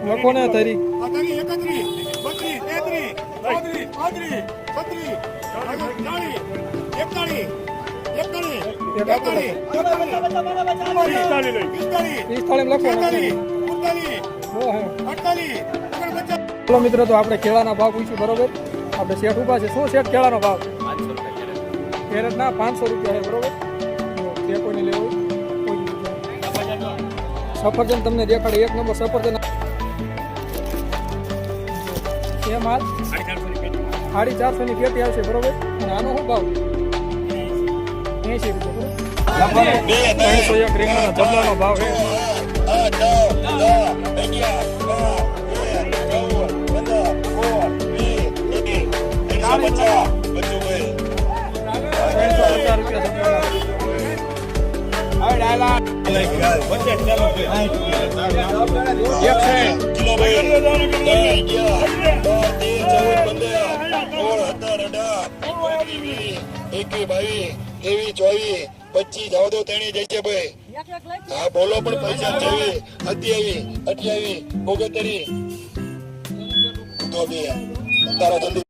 લખો ને તારી 48 મિત્રો તો આપણે કેળાના ભાવ પૂછ્યું બરોબર. આપણે શેઠ ઉભા છે. શું શેઠ કેળાનો ભાવ? કેરેટ ના 500 રૂપિયા છે બરોબર. જે કોઈને લેવું સફરજન તમને દેખાડે એક નંબર સફરજન એ માલ 450 ની પેટી આવશે બરોબર. અને આનો શું ભાવ? 80 રૂપિયા બરોબર. 301 રીંગણાનો જબલાનો ભાવ છે. જાવ દો તેની જઈ છે ભાઈ. હા બોલો પણ પૈસા 27 28 29 69 તો બે તારા જલ્દી